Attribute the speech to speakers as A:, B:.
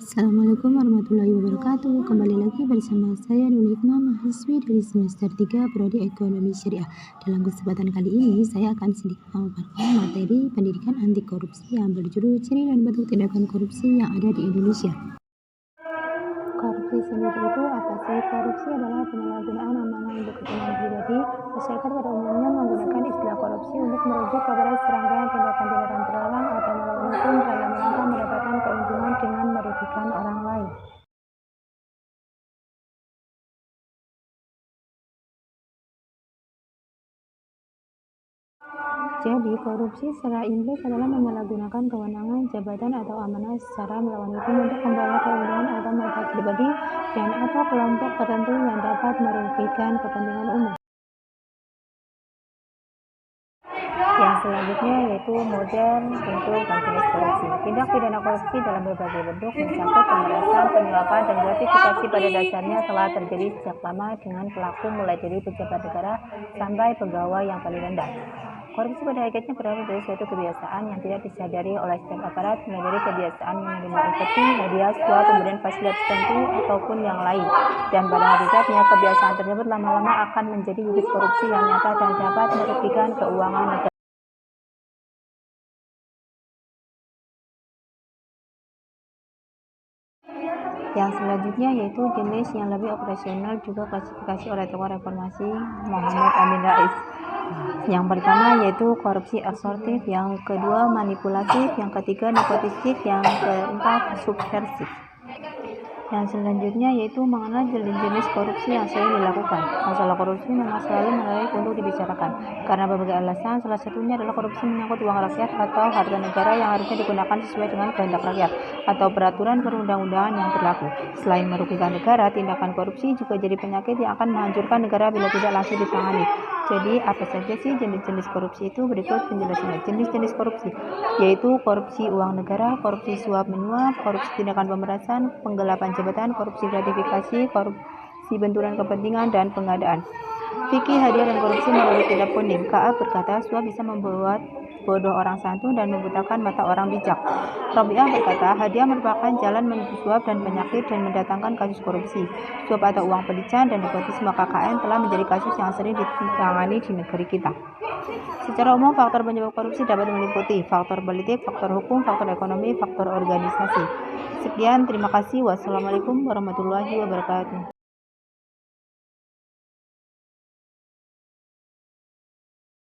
A: Assalamualaikum warahmatullahi wabarakatuh. Kembali lagi bersama saya Nuni Hikmah, mahasiswi dari semester 3 Prodi Ekonomi Syariah. Dalam kesempatan kali ini saya akan sedikit memaparkan materi pendidikan anti korupsi yang berjudul Ciri dan Bentuk Tindakan Korupsi yang Ada di Indonesia. Korupsi sendiri itu apa sih? Korupsi adalah penyalahgunaan amanah untuk kepentingan pribadi. Masyarakat pada umumnya menggunakan istilah korupsi untuk merujuk kepada serangkaian tindakan-tindakan terlarang atau melawan hukum dalam rangka mendapatkan keuntungan dengan merugikan orang lain. Jadi, korupsi secara Inggris adalah menyalahgunakan kewenangan, jabatan, atau amanah secara melawan hukum untuk memperoleh keuntungan atau manfaat pribadi dan atau kelompok tertentu yang dapat merugikan kepentingan umum. Yang selanjutnya yaitu model, bentuk, dan jenis korupsi. Tindak pidana korupsi dalam berbagai bentuk mencakup pemerasan, penyuapan, dan gratifikasi pada dasarnya telah terjadi sejak lama dengan pelaku mulai dari pejabat negara sampai pegawai yang paling rendah. Korupsi pada hakikatnya berawal dari suatu kebiasaan yang tidak disadari oleh setiap aparat, mulai dari kebiasaan menerima upeti, hadiah, suap, pemberian fasilitas tertentu, ataupun yang lain. Dan pada hakikatnya kebiasaan tersebut lama-lama akan menjadi bibit korupsi yang nyata dan dapat merugikan keuangan negara. Yang selanjutnya yaitu jenis yang lebih operasional juga klasifikasi oleh tokoh reformasi Muhammad Amin Rais. Yang pertama yaitu korupsi ekstorsif, yang kedua manipulatif, yang ketiga nepotistik, yang keempat subversif. Yang selanjutnya yaitu mengenal jenis korupsi yang sering dilakukan. Masalah korupsi memang selalu menarik untuk dibicarakan karena berbagai alasan. Salah satunya adalah korupsi menyangkut uang rakyat atau harta negara yang harusnya digunakan sesuai dengan kehendak rakyat atau peraturan perundang-undangan yang berlaku. Selain merugikan negara, tindakan korupsi juga jadi penyakit yang akan menghancurkan negara bila tidak langsung ditangani. Jadi apa saja sih jenis-jenis korupsi itu? Berikut penjelasannya. Jenis-jenis korupsi yaitu korupsi uang negara, korupsi suap menyuap, korupsi tindakan pemerasan, penggelapan jabatan, korupsi gratifikasi, korupsi benturan kepentingan, dan pengadaan. Fikih hadiah dan korupsi menurut kitab kuning. Ka'ab berkata, suap bisa membuat bodoh orang santun dan membutakan mata orang bijak. Rabi'ah berkata, hadiah merupakan jalan menuju suap dan penyakit dan mendatangkan kasus korupsi. Suap atau uang pelecehan dan nepotisme KKN telah menjadi kasus yang sering ditangani di negeri kita. Secara umum, faktor penyebab korupsi dapat meliputi faktor politik, faktor hukum, faktor ekonomi, faktor organisasi. Sekian, terima kasih. Wassalamualaikum warahmatullahi wabarakatuh.